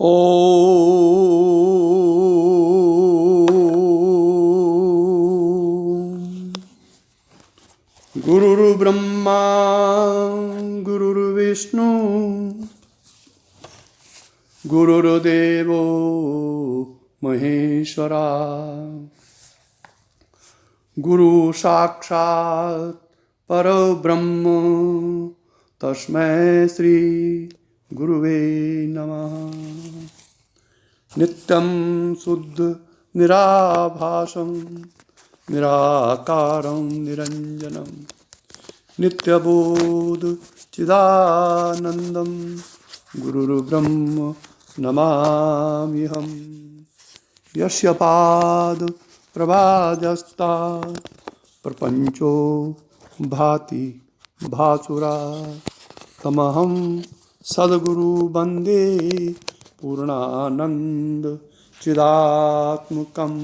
ॐ गुरुर्ब्रह्मा गुरुर्विष्णु गुरुर्देवो महेश्वरा गुरु साक्षात् परब्रह्म तस्मै श्री गुरुवे नमः। नित्यं शुद्ध निराभासं निराकारं निरञ्जनं नित्यबोध चिदानन्दं गुरुर्ब्रह्म नमाम्यहम्। यस्य पाद प्रभाजस्ता प्रपञ्चो भाति भासुरा तमहं सद्गुरु वन्दे पूर्णानन्द चिदात्मकम्।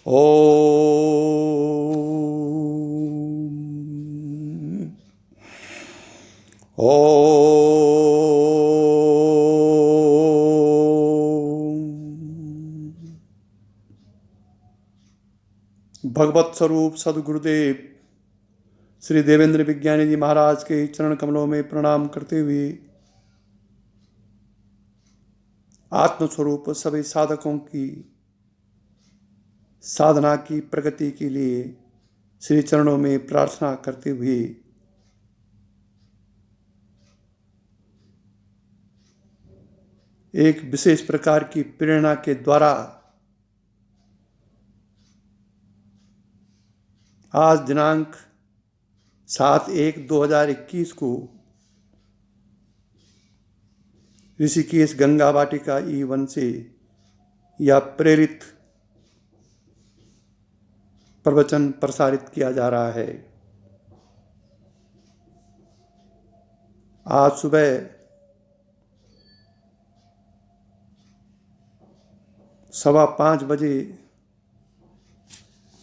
ॐ भगवत स्वरूप सद्गुरुदेव श्री देवेंद्र विज्ञानी जी महाराज के चरण कमलों में प्रणाम करते हुए आत्मस्वरूप सभी साधकों की साधना की प्रगति के लिए श्री चरणों में प्रार्थना करते हुए एक विशेष प्रकार की प्रेरणा के द्वारा आज दिनांक 7/1/2021 को ऋषिकेश गंगा वाटिका E1 से यह प्रेरित प्रवचन प्रसारित किया जा रहा है। आज सुबह 5:15 बजे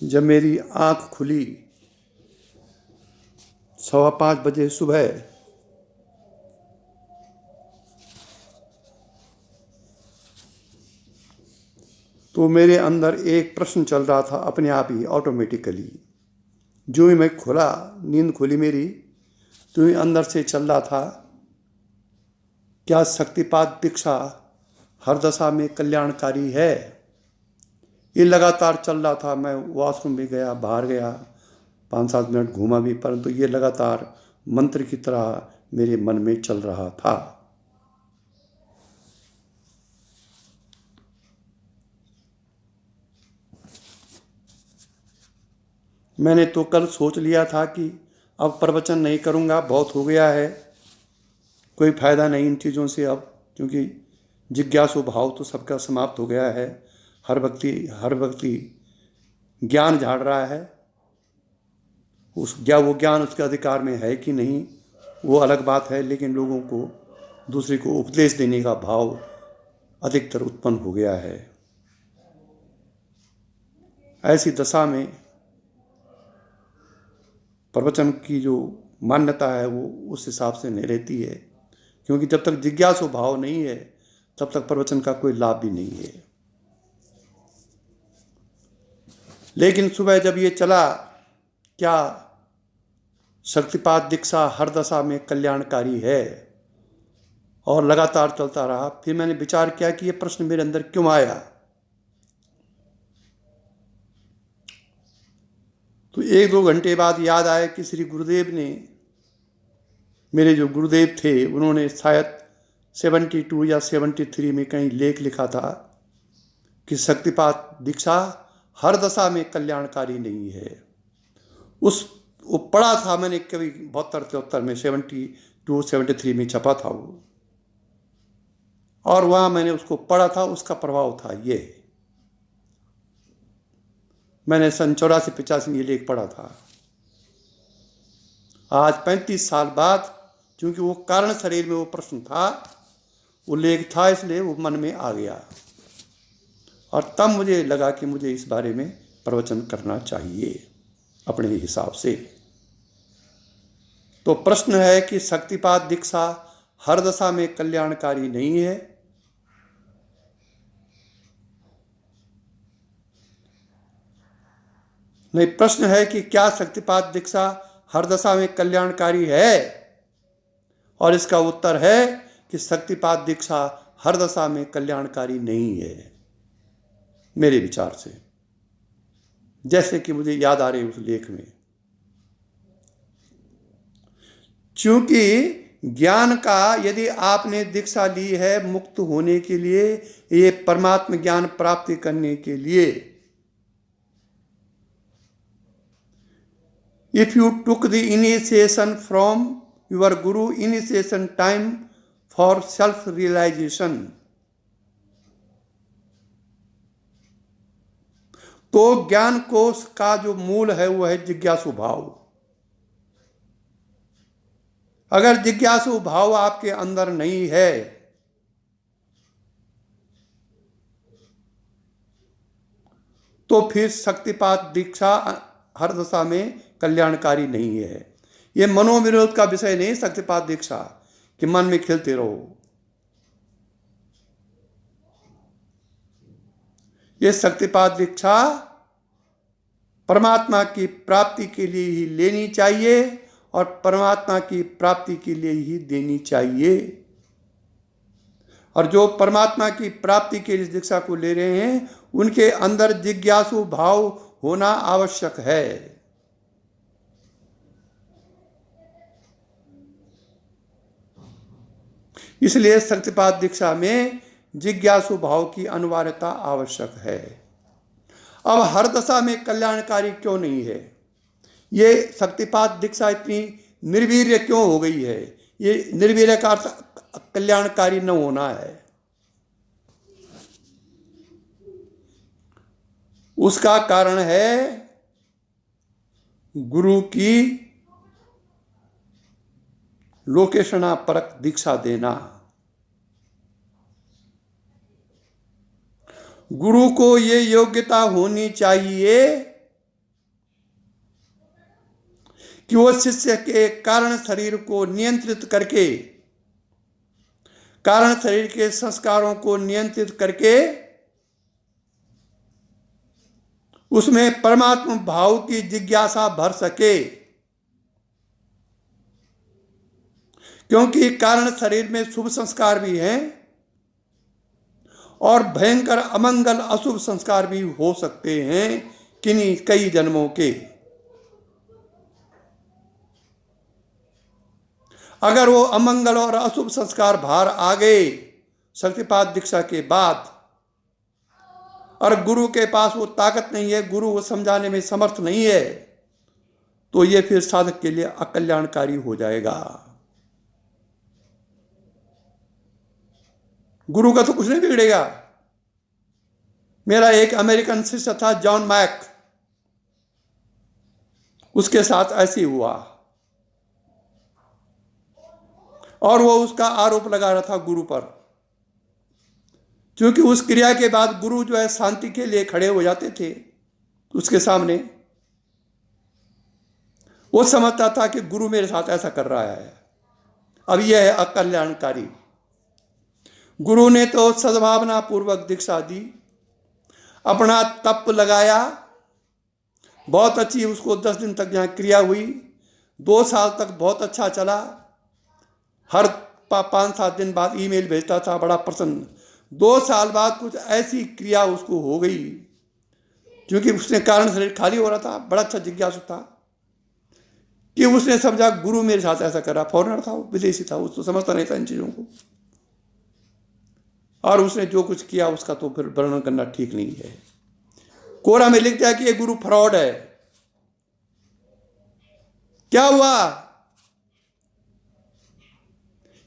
जब मेरी आँख खुली, 5:15 बजे सुबह, तो मेरे अंदर एक प्रश्न चल रहा था अपने आप ही ऑटोमेटिकली। जो ही मैं खुला, नींद खुली मेरी, तो ही अंदर से चल रहा था, क्या शक्तिपात दीक्षा हर दशा में कल्याणकारी है? ये लगातार चल रहा था। मैं वॉशरूम भी गया, बाहर गया, 5-7 मिनट घूमा भी, परंतु ये लगातार मंत्र की तरह मेरे मन में चल रहा था। मैंने तो कल सोच लिया था कि अब प्रवचन नहीं करूँगा, बहुत हो गया है, कोई फायदा नहीं इन चीज़ों से अब, क्योंकि जिज्ञासु भाव तो सबका समाप्त हो गया है। हर व्यक्ति ज्ञान झाड़ रहा है। वो ज्ञान उसके अधिकार में है कि नहीं, वो अलग बात है, लेकिन लोगों को दूसरे को उपदेश देने का भाव अधिकतर उत्पन्न हो गया है। ऐसी दशा में प्रवचन की जो मान्यता है वो उस हिसाब से नहीं रहती है, क्योंकि जब तक जिज्ञासु भाव नहीं है तब तक प्रवचन का कोई लाभ भी नहीं है। लेकिन सुबह जब ये चला, क्या शक्तिपात दीक्षा हर दशा में कल्याणकारी है, और लगातार चलता रहा, फिर मैंने विचार किया कि ये प्रश्न मेरे अंदर क्यों आया। तो 1-2 घंटे बाद याद आया कि श्री गुरुदेव ने, मेरे जो गुरुदेव थे, उन्होंने शायद 72 या 73 में कहीं लेख लिखा था कि शक्तिपात दीक्षा हर दशा में कल्याणकारी नहीं है। वो पढ़ा था मैंने कभी 72-73 में, 72-73 में छपा था वो, और वहाँ मैंने उसको पढ़ा था। उसका प्रभाव था ये, मैंने सन 84-85 में ये लेख पढ़ा था। आज 35 साल बाद, क्योंकि वो कारण शरीर में वो प्रश्न था, वो लेख था, इसलिए वो मन में आ गया, और तब मुझे लगा कि मुझे इस बारे में प्रवचन करना चाहिए अपने हिसाब से। तो प्रश्न है कि शक्तिपात दीक्षा हर दशा में कल्याणकारी नहीं है, नहीं, प्रश्न है कि क्या शक्तिपात दीक्षा हर दशा में कल्याणकारी है? और इसका उत्तर है कि शक्तिपात दीक्षा हर दशा में कल्याणकारी नहीं है, मेरे विचार से, जैसे कि मुझे याद आ रही उस लेख में। क्योंकि ज्ञान का, यदि आपने दीक्षा ली है मुक्त होने के लिए, ये परमात्म ज्ञान प्राप्ति करने के लिए, if you took the initiation from your guru, initiation time for self realisation, तो ज्ञान कोश का जो मूल है वो है जिज्ञासु भाव। अगर जिज्ञासु भाव आपके अंदर नहीं है तो फिर शक्तिपात दीक्षा हर दशा में कल्याणकारी नहीं है। ये मनोविरोध का विषय नहीं शक्तिपात दीक्षा कि मन में खेलते रहो। ये शक्तिपात दीक्षा परमात्मा की प्राप्ति के लिए ही लेनी चाहिए और परमात्मा की प्राप्ति के लिए ही देनी चाहिए। और जो परमात्मा की प्राप्ति के लिए दीक्षा को ले रहे हैं उनके अंदर जिज्ञासु भाव होना आवश्यक है। इसलिए शक्तिपात दीक्षा में जिज्ञासु भाव की अनिवार्यता आवश्यक है। अब हर दशा में कल्याणकारी क्यों नहीं है? ये शक्तिपात दीक्षा इतनी निर्वीर्य क्यों हो गई है? ये निर्वीर्य का अर्थ कल्याणकारी न होना है। उसका कारण है गुरु की लोकेशना परक दीक्षा देना। गुरु को ये योग्यता होनी चाहिए कि वो शिष्य के कारण शरीर को नियंत्रित करके, कारण शरीर के संस्कारों को नियंत्रित करके उसमें परमात्मा भाव की जिज्ञासा भर सके। क्योंकि कारण शरीर में शुभ संस्कार भी हैं और भयंकर अमंगल अशुभ संस्कार भी हो सकते हैं किन्हीं कई जन्मों के। अगर वो अमंगल और अशुभ संस्कार बाहर आ गए शक्तिपात दीक्षा के बाद और गुरु के पास वो ताकत नहीं है, गुरु को समझाने में समर्थ नहीं है, तो ये फिर साधक के लिए अकल्याणकारी हो जाएगा। गुरु का तो कुछ नहीं बिगड़ेगा। मेरा एक अमेरिकन शिष्य था जॉन मैक, उसके साथ ऐसे ही हुआ और वो उसका आरोप लगा रहा था गुरु पर, क्योंकि उस क्रिया के बाद गुरु जो है शांति के लिए खड़े हो जाते थे उसके सामने। वो समझता था कि गुरु मेरे साथ ऐसा कर रहा है, अब यह है अकल्याणकारी। गुरु ने तो सद्भावना पूर्वक दीक्षा दी, अपना तप लगाया, बहुत अच्छी उसको 10 दिन तक यहाँ क्रिया हुई, 2 साल तक बहुत अच्छा चला। हर 5-7 दिन बाद ईमेल भेजता था, बड़ा प्रसन्न। 2 साल बाद कुछ ऐसी क्रिया उसको हो गई, क्योंकि उसने कारण शरीर खाली हो रहा था, बड़ा अच्छा जिज्ञासु था, कि उसने समझा गुरु मेरे साथ ऐसा कर रहा। फॉरेनर था, विदेशी था, उसको समझता नहीं था इन चीज़ों को, और उसने जो कुछ किया उसका तो फिर वर्णन करना ठीक नहीं है। कोरा में लिख दिया कि ये गुरु फ्रॉड है। क्या हुआ?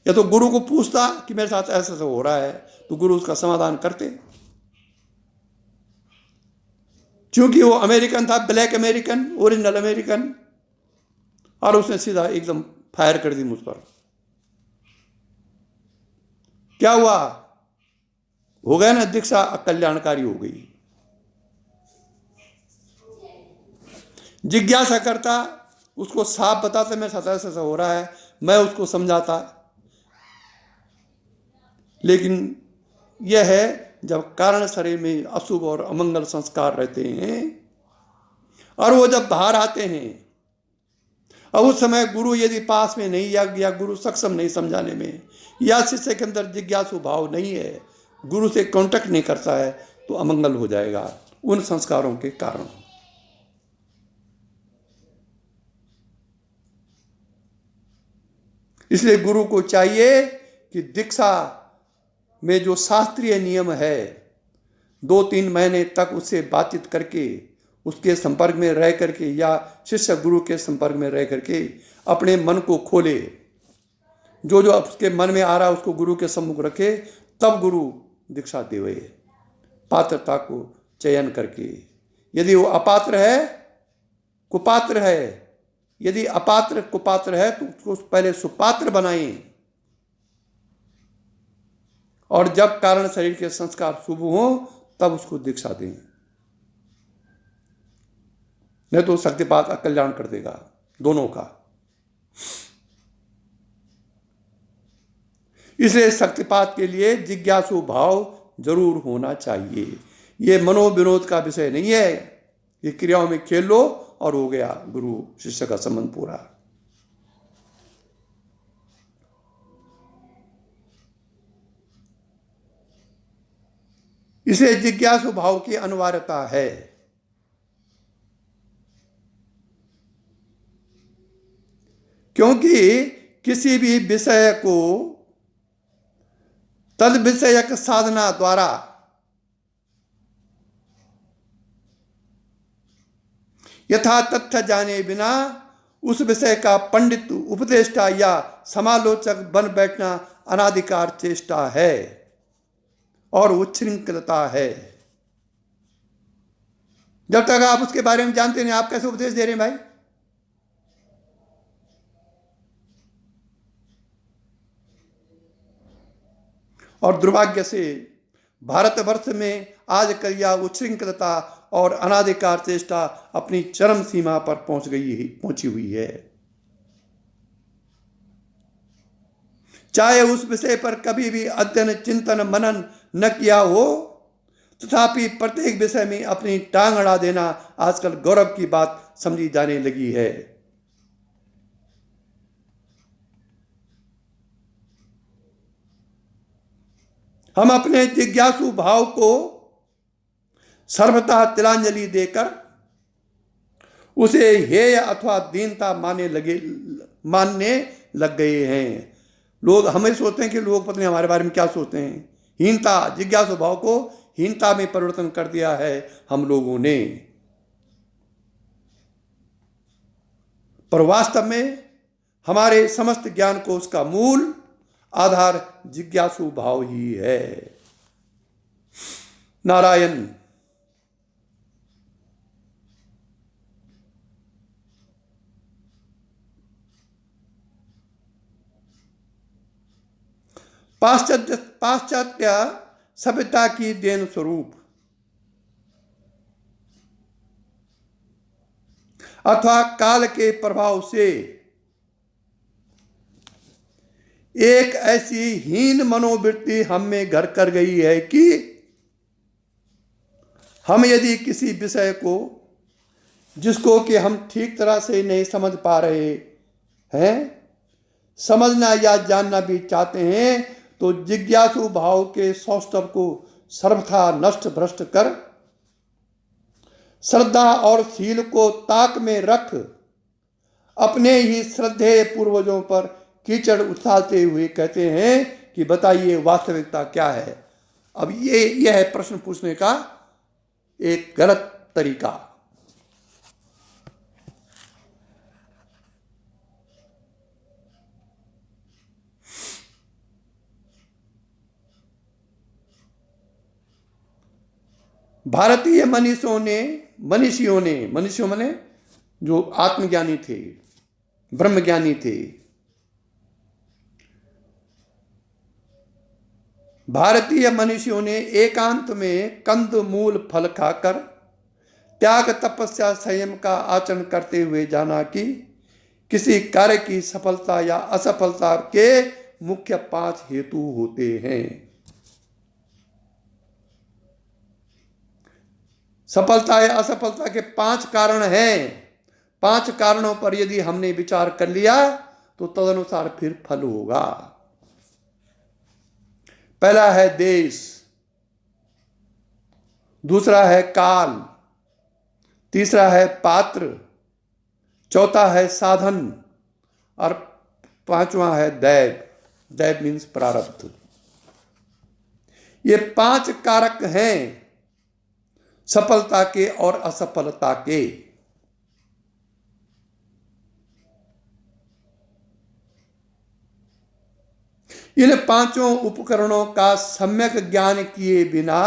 या तो गुरु को पूछता कि मेरे साथ ऐसा हो रहा है, तो गुरु उसका समाधान करते। क्योंकि वो अमेरिकन था, ब्लैक अमेरिकन, ओरिजिनल अमेरिकन, और उसने सीधा एकदम फायर कर दी मुझ पर। क्या हुआ? हो गया ना, दीक्षा अकल्याणकारी हो गई। जिज्ञासा करता, उसको साफ बताते मेरे साथ ऐसा हो रहा है, मैं उसको समझाता। लेकिन यह है जब कारण शरीर में अशुभ और अमंगल संस्कार रहते हैं और वो जब बाहर आते हैं, अब उस समय गुरु यदि पास में नहीं या गुरु सक्षम नहीं समझाने में, या शिष्य के अंदर जिज्ञासु भाव नहीं है, गुरु से कांटेक्ट नहीं करता है, तो अमंगल हो जाएगा उन संस्कारों के कारण। इसलिए गुरु को चाहिए कि दीक्षा में जो शास्त्रीय नियम है, 2-3 महीने तक उससे बातचीत करके, उसके संपर्क में रह करके, या शिष्य गुरु के संपर्क में रह करके अपने मन को खोले, जो जो उसके मन में आ रहा है उसको गुरु के सम्मुख रखे, तब गुरु दीक्षा देवे, पात्रता को चयन करके। यदि वो अपात्र है, कुपात्र है, यदि अपात्र कुपात्र है तो उसको पहले सुपात्र बनाएं, और जब कारण शरीर के संस्कार शुभ हो तब उसको दीक्षा दें, नहीं तो शक्तिपात अकल्याण कर देगा दोनों का। इसलिए शक्तिपात के लिए जिज्ञासु भाव जरूर होना चाहिए। ये मनोविनोद का विषय नहीं है, ये क्रियाओं में खेल लो और हो गया गुरु शिष्य का संबंध पूरा। इसे जिज्ञासु भाव की अनिवार्यता है। क्योंकि किसी भी विषय को तद विषयक साधना द्वारा यथा तथ्य जाने बिना उस विषय का पंडित, उपदेष्टा या समालोचक बन बैठना अनाधिकार चेष्टा है और उच्छृंखलता है। जब तक आप उसके बारे में जानते नहीं, आप कैसे उपदेश दे रहे हैं भाई? और दुर्भाग्य से भारतवर्ष में आजकल यह उच्छृंखलता और अनाधिकार चेष्टा अपनी चरम सीमा पर पहुंची हुई है। चाहे उस विषय पर कभी भी अध्ययन, चिंतन, मनन न किया हो, तथापि प्रत्येक विषय में अपनी टांग अड़ा देना आजकल गौरव की बात समझी जाने लगी है। हम अपने जिज्ञासु भाव को सर्वथा तिलांजलि देकर उसे हेय अथवा दीनता मानने लग गए हैं। लोग हमें सोचते हैं कि लोग पता नहीं हमारे बारे में क्या सोचते हैं। हीनता, जिज्ञासु भाव को हीनता में परिवर्तन कर दिया है हम लोगों ने। पर वास्तव में हमारे समस्त ज्ञान को उसका मूल आधार जिज्ञासु भाव ही है। नारायण। पाश्चात्य सभ्यता की देन स्वरूप अथवा काल के प्रभाव से एक ऐसी हीन मनोवृत्ति हम में घर कर गई है कि हम यदि किसी विषय को, जिसको कि हम ठीक तरह से नहीं समझ पा रहे हैं, समझना या जानना भी चाहते हैं, तो जिज्ञासु भाव के सौष्ठव को सर्वथा नष्ट भ्रष्ट कर श्रद्धा और शील को ताक में रख अपने ही श्रद्धेय पूर्वजों पर कीचड़ उछालते हुए कहते हैं कि बताइए वास्तविकता क्या है। अब यह है प्रश्न पूछने का एक गलत तरीका। भारतीय मनीषियों माने जो आत्मज्ञानी थे, ब्रह्मज्ञानी थे, भारतीय मनीषियों ने एकांत में कंद मूल फल खाकर त्याग, तपस्या, संयम का आचरण करते हुए जाना कि किसी कार्य की सफलता या असफलता के मुख्य 5 हेतु होते हैं। सफलता या असफलता के 5 कारण हैं। 5 कारणों पर यदि हमने विचार कर लिया तो तदनुसार फिर फल होगा। पहला है देश, दूसरा है काल, तीसरा है पात्र, चौथा है साधन और 5वां है दैव। दैव मीन्स प्रारब्ध। ये 5 कारक हैं सफलता के और असफलता के। इन 5 उपकरणों का सम्यक ज्ञान किए बिना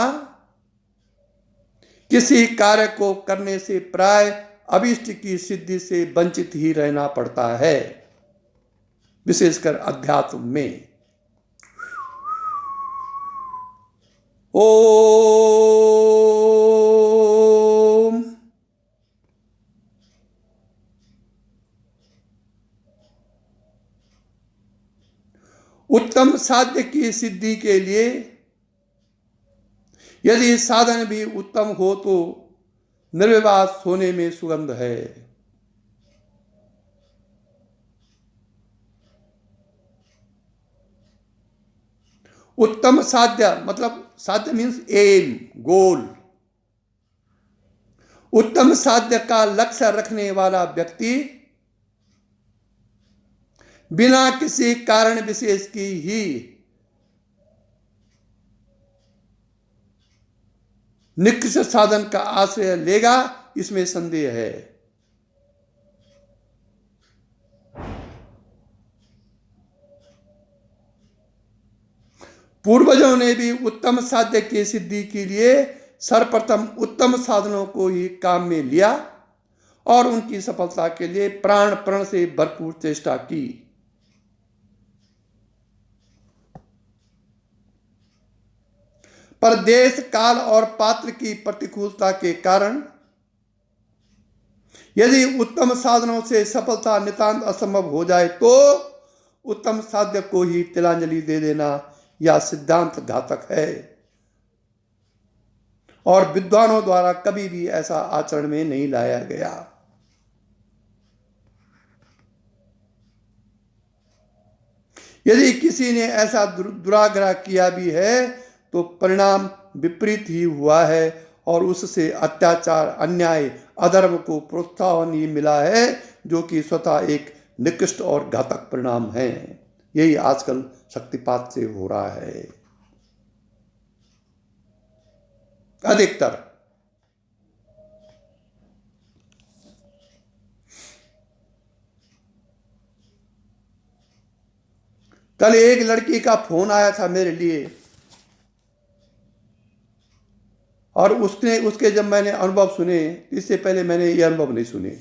किसी कार्य को करने से प्राय अभिष्ट की सिद्धि से वंचित ही रहना पड़ता है, विशेषकर अध्यात्म में। ओम। उत्तम साध्य की सिद्धि के लिए यदि साधन भी उत्तम हो तो निर्विवाद सोने में सुगंध है। उत्तम साध्य मतलब साध्य मीन्स एम, गोल। उत्तम साध्य का लक्ष्य रखने वाला व्यक्ति बिना किसी कारण विशेष की ही निकृष्ट साधन का आश्रय लेगा, इसमें संदेह है। पूर्वजों ने भी उत्तम साध्य की सिद्धि के लिए सर्वप्रथम उत्तम साधनों को ही काम में लिया और उनकी सफलता के लिए प्राण प्रण से भरपूर चेष्टा की। पर देश काल और पात्र की प्रतिकूलता के कारण यदि उत्तम साधनों से सफलता नितांत असंभव हो जाए तो उत्तम साध्य को ही तिलांजलि दे देना यह सिद्धांत घातक है और विद्वानों द्वारा कभी भी ऐसा आचरण में नहीं लाया गया। यदि किसी ने ऐसा दुराग्रह किया भी है तो परिणाम विपरीत ही हुआ है और उससे अत्याचार, अन्याय, अधर्म को प्रोत्साहन ही मिला है, जो कि स्वतः एक निकृष्ट और घातक परिणाम है। यही आजकल शक्तिपात से हो रहा है अधिकतर। कल एक लड़की का फोन आया था मेरे लिए और उसके जब मैंने अनुभव सुने, इससे पहले मैंने ये अनुभव नहीं सुने।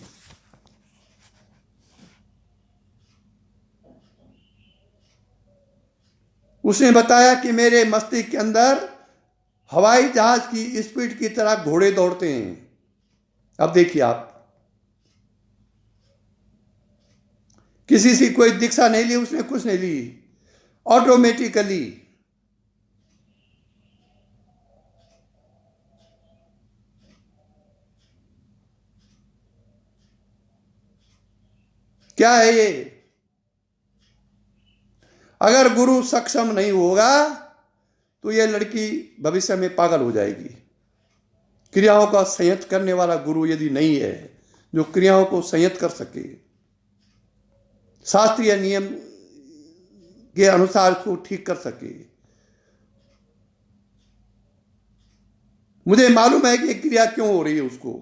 उसने बताया कि मेरे मस्तिष्क के अंदर हवाई जहाज की स्पीड की तरह घोड़े दौड़ते हैं। अब देखिए आप, किसी से कोई दीक्षा नहीं ली उसने, कुछ नहीं ली, ऑटोमेटिकली। क्या है ये? अगर गुरु सक्षम नहीं होगा तो यह लड़की भविष्य में पागल हो जाएगी। क्रियाओं का संयत करने वाला गुरु यदि नहीं है, जो क्रियाओं को संयत कर सके, शास्त्रीय नियम के अनुसार उसको ठीक कर सके। मुझे मालूम है कि क्रिया क्यों हो रही है उसको,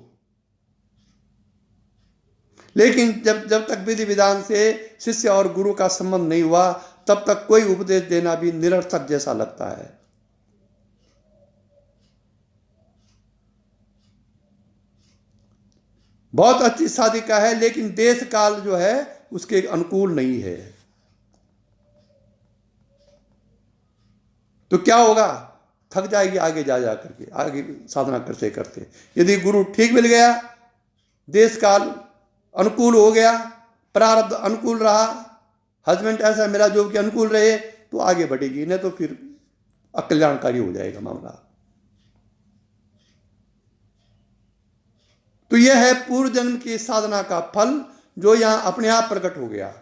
लेकिन जब तक विधि विधान से शिष्य और गुरु का संबंध नहीं हुआ तब तक कोई उपदेश देना भी निरर्थक जैसा लगता है। बहुत अच्छी साधिका है लेकिन देश काल जो है उसके अनुकूल नहीं है, तो क्या होगा? थक जाएगी आगे जा करके, आगे साधना करते करते। यदि गुरु ठीक मिल गया, देश काल अनुकूल हो गया, प्रारब्ध अनुकूल रहा, हस्बैंड ऐसा मिला जो कि अनुकूल रहे, तो आगे बढ़ेगी, नहीं तो फिर अकल्याणकारी हो जाएगा मामला। तो यह है पूर्व जन्म की साधना का फल जो यहां अपने आप प्रकट हो गया।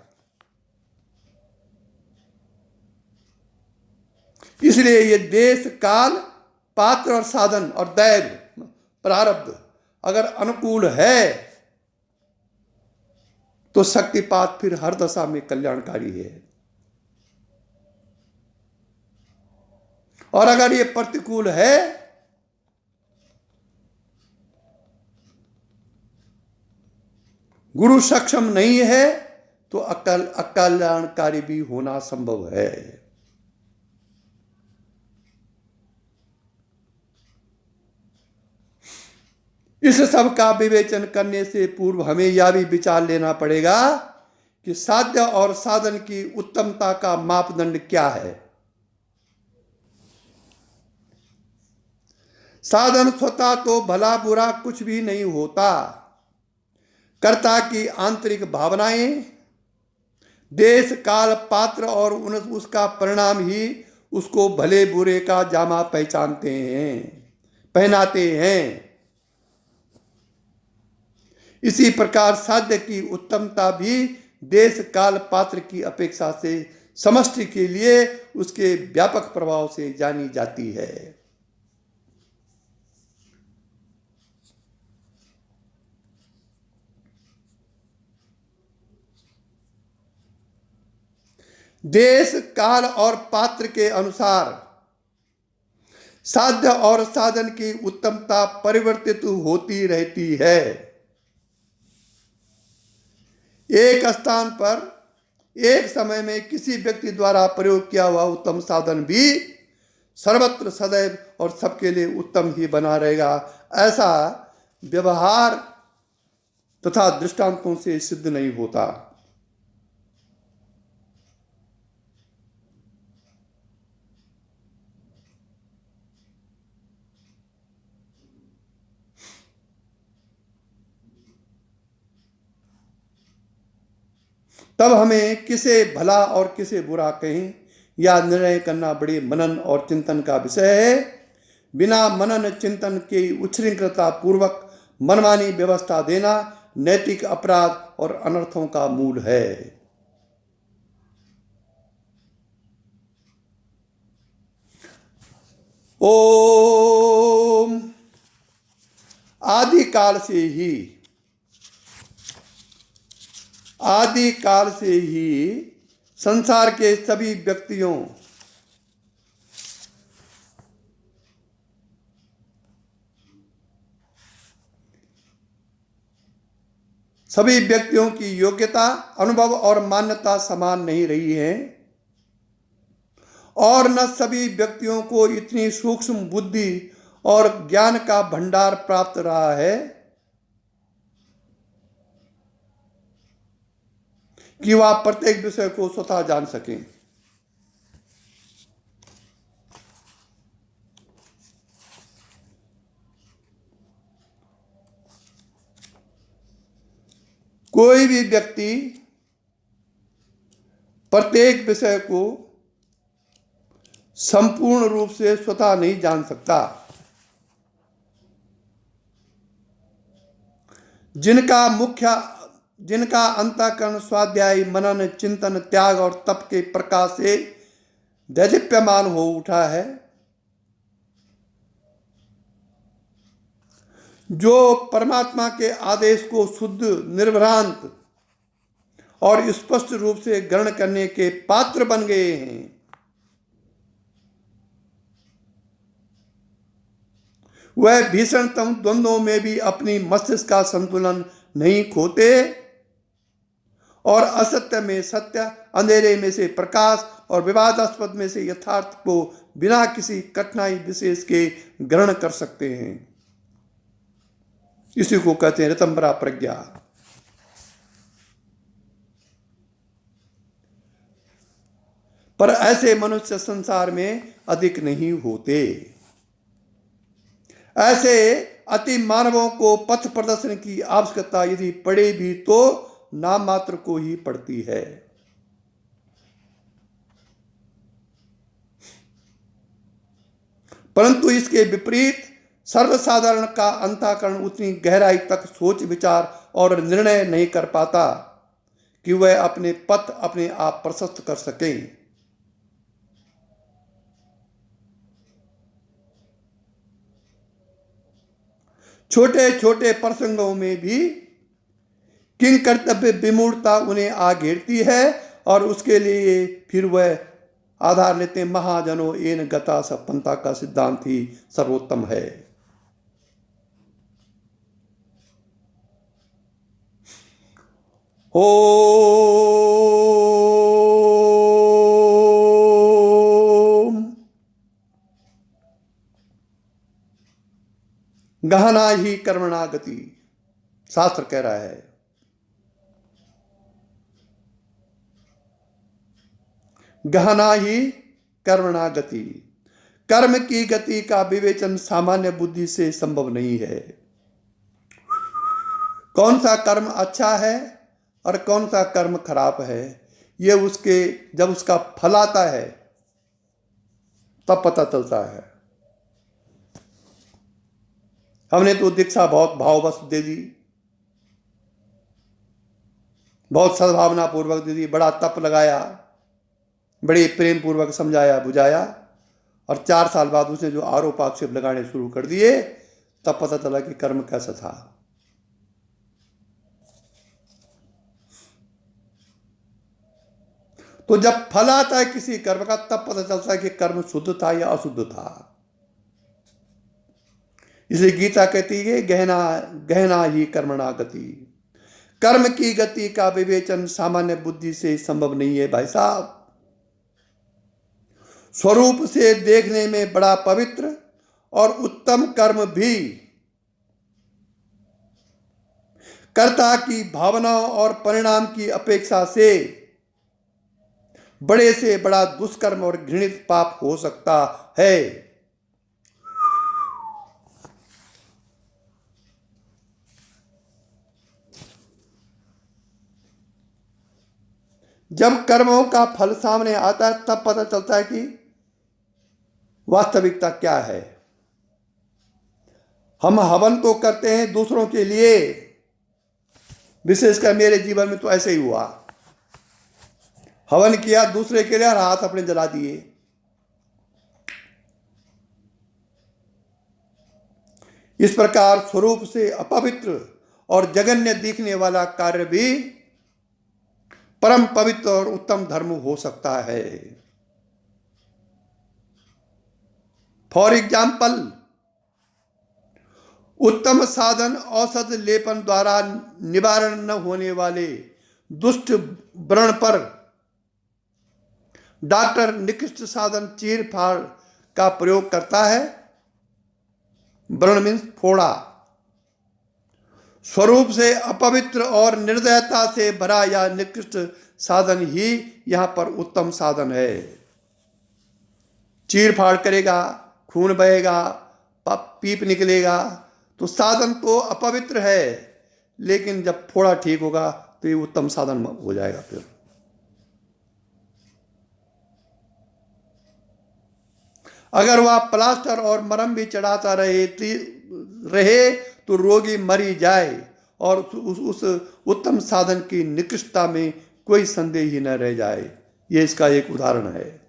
इसलिए ये देश, काल, पात्र और साधन और दैव, प्रारब्ध अगर अनुकूल है तो शक्तिपात फिर हर दशा में कल्याणकारी है, और अगर ये प्रतिकूल है गुरु सक्षम नहीं है तो अकल्याणकारी भी होना संभव है। इस सब का विवेचन करने से पूर्व हमें यह भी विचार लेना पड़ेगा कि साध्य और साधन की उत्तमता का मापदंड क्या है। साधन स्वतः तो भला बुरा कुछ भी नहीं होता, कर्ता की आंतरिक भावनाएं, देश, काल, पात्र और उसका परिणाम ही उसको भले बुरे का जामा पहनाते हैं। इसी प्रकार साध्य की उत्तमता भी देश, काल, पात्र की अपेक्षा से समष्टि के लिए उसके व्यापक प्रभाव से जानी जाती है। देश, काल और पात्र के अनुसार साध्य और साधन की उत्तमता परिवर्तित होती रहती है। एक स्थान पर एक समय में किसी व्यक्ति द्वारा प्रयोग किया हुआ उत्तम साधन भी सर्वत्र सदैव और सबके लिए उत्तम ही बना रहेगा, ऐसा व्यवहार तथा दृष्टांतों से सिद्ध नहीं होता। तब हमें किसे भला और किसे बुरा कहें यह निर्णय करना बड़े मनन और चिंतन का विषय है। बिना मनन चिंतन के उच्छृंखलता पूर्वक मनमानी व्यवस्था देना नैतिक अपराध और अनर्थों का मूल है। ओम आदि काल से ही संसार के सभी व्यक्तियों की योग्यता, अनुभव और मान्यता समान नहीं रही है, और न सभी व्यक्तियों को इतनी सूक्ष्म बुद्धि और ज्ञान का भंडार प्राप्त रहा है कि वह प्रत्येक विषय को स्वतः जान सकें। कोई भी व्यक्ति प्रत्येक विषय को संपूर्ण रूप से स्वतः नहीं जान सकता। जिनका अंतःकरण स्वाध्याय, मनन, चिंतन, त्याग और तप के प्रकाश से दैदीप्यमान हो उठा है, जो परमात्मा के आदेश को शुद्ध, निर्भ्रांत और स्पष्ट रूप से ग्रहण करने के पात्र बन गए हैं, वह भीषणतम द्वंद्वों में भी अपनी मस्तिष्क का संतुलन नहीं खोते और असत्य में सत्य, अंधेरे में से प्रकाश और विवादास्पद में से यथार्थ को बिना किसी कठिनाई विशेष के ग्रहण कर सकते हैं। इसी को कहते हैं ऋतंबरा प्रज्ञा। पर ऐसे मनुष्य संसार में अधिक नहीं होते। ऐसे अति मानवों को पथ प्रदर्शन की आवश्यकता यदि पड़े भी तो नाम मात्र को ही पड़ती है। परंतु इसके विपरीत सर्वसाधारण का अंतःकरण उतनी गहराई तक सोच विचार और निर्णय नहीं कर पाता कि वह अपने पथ अपने आप प्रशस्त कर सके। छोटे छोटे प्रसंगों में भी किंग कर्तव्य विमूढ़ता उन्हें आ घेरती है और उसके लिए फिर वह आधार लेते हैं, महाजनों एन गता सपंता का सिद्धांत ही सर्वोत्तम है। ओम गहना ही कर्मणा गति, शास्त्र कह रहा है। गहना ही कर्मणा गति, कर्म की गति का विवेचन सामान्य बुद्धि से संभव नहीं है। कौन सा कर्म अच्छा है और कौन सा कर्म खराब है, यह उसके जब उसका फल आता है तब पता चलता है। हमने तो दीक्षा बहुत भाववश दे दी, बहुत सद्भावना पूर्वक दे दी, बड़ा तप लगाया, बड़े प्रेम पूर्वक समझाया बुझाया, और 4 साल बाद उसने जो आरोप आक्षेप लगाने शुरू कर दिए तब पता चला कि कर्म कैसा था। तो जब फल आता है किसी कर्म का तब पता चलता है कि कर्म शुद्ध था या अशुद्ध था। इसलिए गीता कहती है गहना गहना ही कर्मणा गति, कर्म की गति का विवेचन सामान्य बुद्धि से संभव नहीं है भाई साहब। स्वरूप से देखने में बड़ा पवित्र और उत्तम कर्म भी कर्ता की भावनाओं और परिणाम की अपेक्षा से बड़े से बड़ा दुष्कर्म और घृणित पाप हो सकता है। जब कर्मों का फल सामने आता है तब पता चलता है कि वास्तविकता क्या है। हम हवन तो करते हैं दूसरों के लिए, विशेषकर मेरे जीवन में तो ऐसे ही हुआ। हवन किया दूसरे के लिए और हाथ अपने जला दिए। इस प्रकार स्वरूप से अपवित्र और जघन्य दिखने वाला कार्य भी परम पवित्र और उत्तम धर्म हो सकता है। फॉर एग्जाम्पल, उत्तम साधन औषध लेपन द्वारा निवारण न होने वाले दुष्ट व्रण पर डॉक्टर निकृष्ट साधन चीर फाड़ का प्रयोग करता है। व्रण मीन्स फोड़ा। स्वरूप से अपवित्र और निर्दयता से भरा या निकृष्ट साधन ही यहां पर उत्तम साधन है। चीर फाड़ करेगा, खून बहेगा, पीप निकलेगा, तो साधन तो अपवित्र है, लेकिन जब फोड़ा ठीक होगा तो ये उत्तम साधन हो जाएगा। फिर अगर वह प्लास्टर और मरहम भी चढ़ाता रहे तो रोगी मरी जाए और उस उत्तम साधन की निकृष्टता में कोई संदेह ही न रह जाए। ये इसका एक उदाहरण है।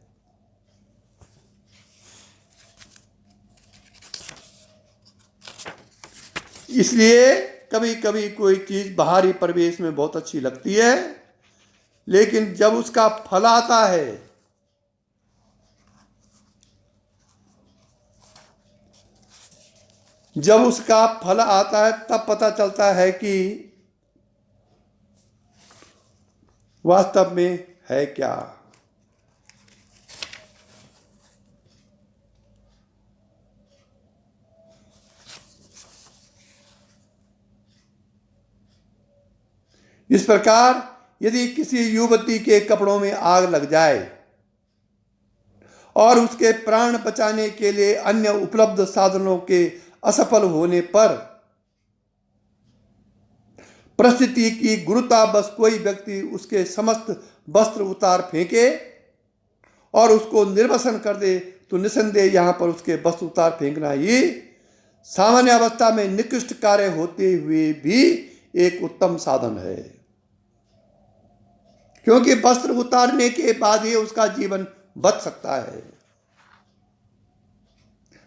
इसलिए कभी कभी कोई चीज बाहरी परिवेश में बहुत अच्छी लगती है, लेकिन जब उसका फल आता है तब पता चलता है कि वास्तव में है क्या। इस प्रकार यदि किसी युवती के कपड़ों में आग लग जाए और उसके प्राण बचाने के लिए अन्य उपलब्ध साधनों के असफल होने पर परिस्थिति की गुरुतावश कोई व्यक्ति उसके समस्त वस्त्र उतार फेंके और उसको निर्वसन कर दे, तो निसंदेह यहां पर उसके वस्त्र उतार फेंकना ही सामान्य अवस्था में निकृष्ट कार्य होते हुए भी एक उत्तम साधन है, क्योंकि वस्त्र उतारने के बाद ही उसका जीवन बच सकता है।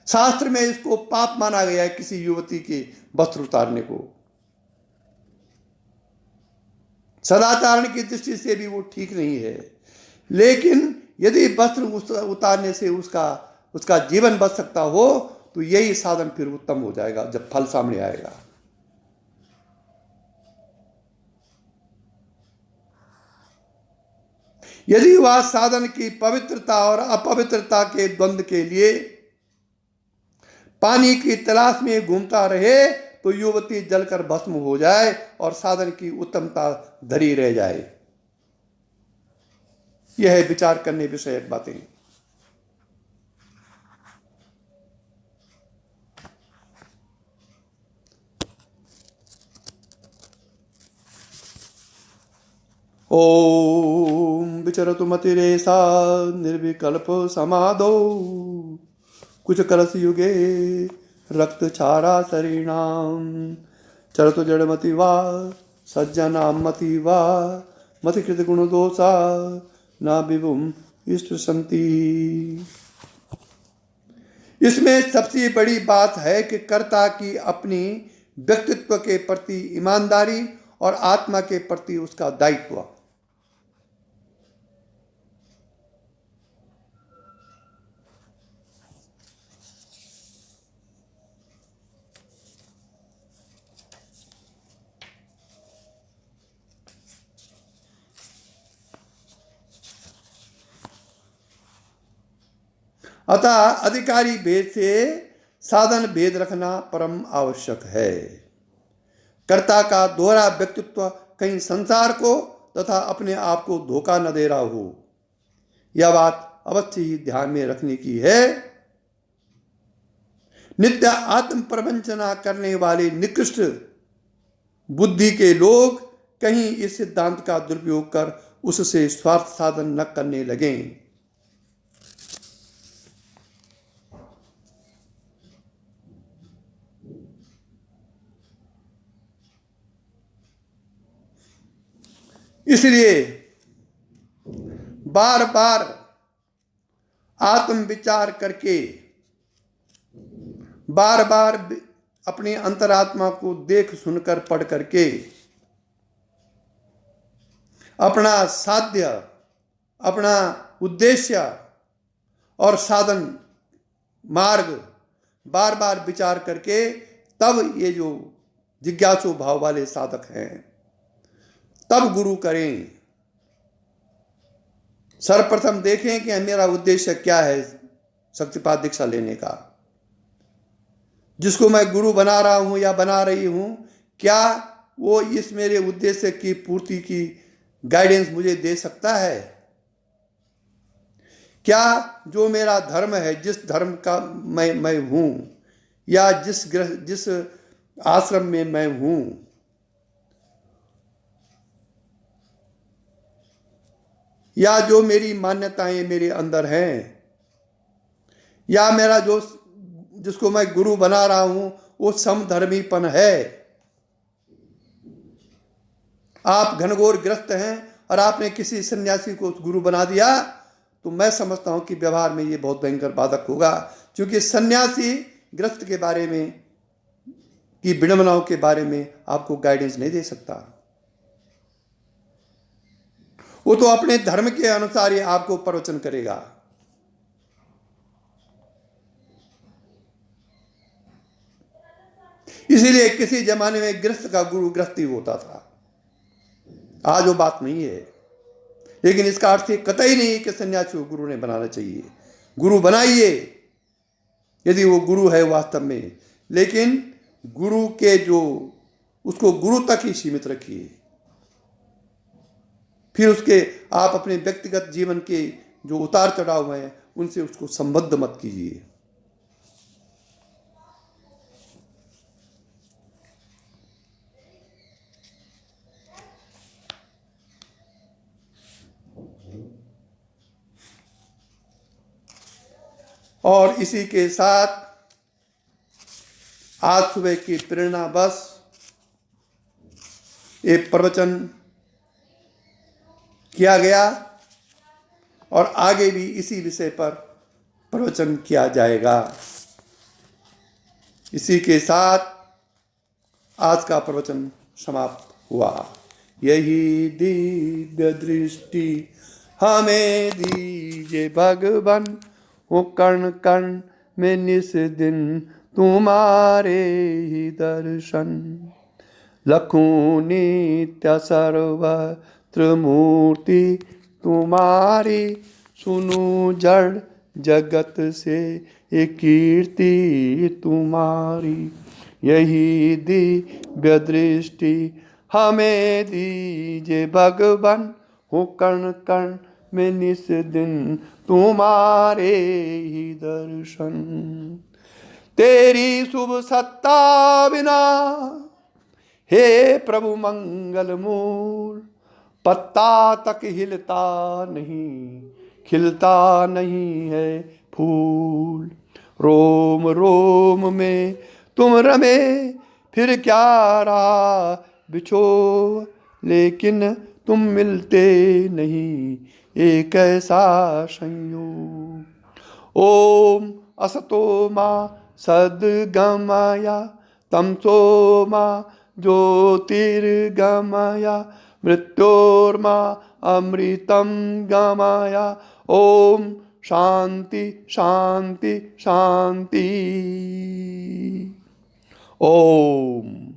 शास्त्र में इसको पाप माना गया है, किसी युवती के वस्त्र उतारने को। सदाचारण की दृष्टि से भी वो ठीक नहीं है, लेकिन यदि वस्त्र उतारने से उसका जीवन बच सकता हो तो यही साधन फिर उत्तम हो जाएगा जब फल सामने आएगा। यदि वह साधन की पवित्रता और अपवित्रता के द्वंद्व के लिए पानी की तलाश में घूमता रहे तो युवती जलकर भस्म हो जाए और साधन की उत्तमता धरी रह जाए। यह है विचार करने विषयक बातें। ओम विचरतु मतिरेषा निर्विकल्प समाधो कुछ कलश युगे रक्त छारा शरीणाम चरतु जड़मति वा सज्जनाम मति वा मति कृत गुण दोषा ना विभुम इष्ट संति। इसमें सबसे बड़ी बात है कि कर्ता की अपनी व्यक्तित्व के प्रति ईमानदारी और आत्मा के प्रति उसका दायित्व। अतः अधिकारी भेद से साधन भेद रखना परम आवश्यक है। कर्ता का दोहरा व्यक्तित्व कहीं संसार को तथा अपने आप को धोखा न दे रहा हो, यह बात अवश्य ही ध्यान में रखने की है। नित्य आत्म प्रवंचना करने वाले निकृष्ट बुद्धि के लोग कहीं इस सिद्धांत का दुरुपयोग कर उससे स्वार्थ साधन न करने लगें। इसलिए बार बार आत्म विचार करके, बार बार अपनी अंतरात्मा को देख सुनकर पढ़ करके अपना साध्य, अपना उद्देश्य और साधन मार्ग बार बार विचार करके तब ये जो जिज्ञासु भाव वाले साधक हैं तब गुरु करें। सर्वप्रथम देखें कि मेरा उद्देश्य क्या है शक्तिपात दीक्षा लेने का। जिसको मैं गुरु बना रहा हूं या बना रही हूं, क्या वो इस मेरे उद्देश्य की पूर्ति की गाइडेंस मुझे दे सकता है? क्या जो मेरा धर्म है, जिस धर्म का मैं हूं या जिस आश्रम में मैं हूं, या जो मेरी मान्यताएं मेरे अंदर हैं, या मेरा जिसको मैं गुरु बना रहा हूं वो समधर्मीपन है। आप घनघोर ग्रस्त हैं और आपने किसी सन्यासी को गुरु बना दिया तो मैं समझता हूं कि व्यवहार में ये बहुत भयंकर बाधक होगा, क्योंकि सन्यासी ग्रस्त के बारे में की विडंबनाओं के बारे में आपको गाइडेंस नहीं दे सकता। वो तो अपने धर्म के अनुसार ही आपको प्रवचन करेगा। इसीलिए किसी जमाने में गृहस्थ का गुरु गृहस्थी होता था, आज वो बात नहीं है। लेकिन इसका अर्थ कतई नहीं कि सन्यासी को गुरु ने बनाना चाहिए। गुरु बनाइए यदि वो गुरु है वास्तव में, लेकिन गुरु के उसको गुरु तक ही सीमित रखिए। फिर उसके आप अपने व्यक्तिगत जीवन के जो उतार चढ़ाव हैं उनसे उसको संबद्ध मत कीजिए। और इसी के साथ आज सुबह की प्रेरणा बस एक प्रवचन किया गया और आगे भी इसी विषय पर प्रवचन किया जाएगा। इसी के साथ आज का प्रवचन समाप्त हुआ। यही दिव्य दृष्टि हमें दीजिए भगवान, हो कर्ण कर्ण में निस दिन तुम्हारे ही दर्शन। लखूं नित्य सर्वत्र मूर्ति तुम्हारी, सुनु जड़ जगत से एक कीर्ति तुम्हारी। यही दिव्य दृष्टि हमें दीजिए भगवान, हो कर्ण कर्ण में निस दिन तुम्हारे ही दर्शन। तेरी शुभ सत्ता बिना हे प्रभु मंगल मूल, पत्ता तक हिलता नहीं, खिलता नहीं है फूल। रोम रोम में तुम रमे, फिर क्या रहा बिछो, लेकिन तुम मिलते नहीं, एक ऐसा संयोग। ओम असतो मा सद्गमया, तमसो मा ज्योतिर्गमया, मृत्योर्मा अमृतं गमया। ओम शांति शांति शांति। ओम।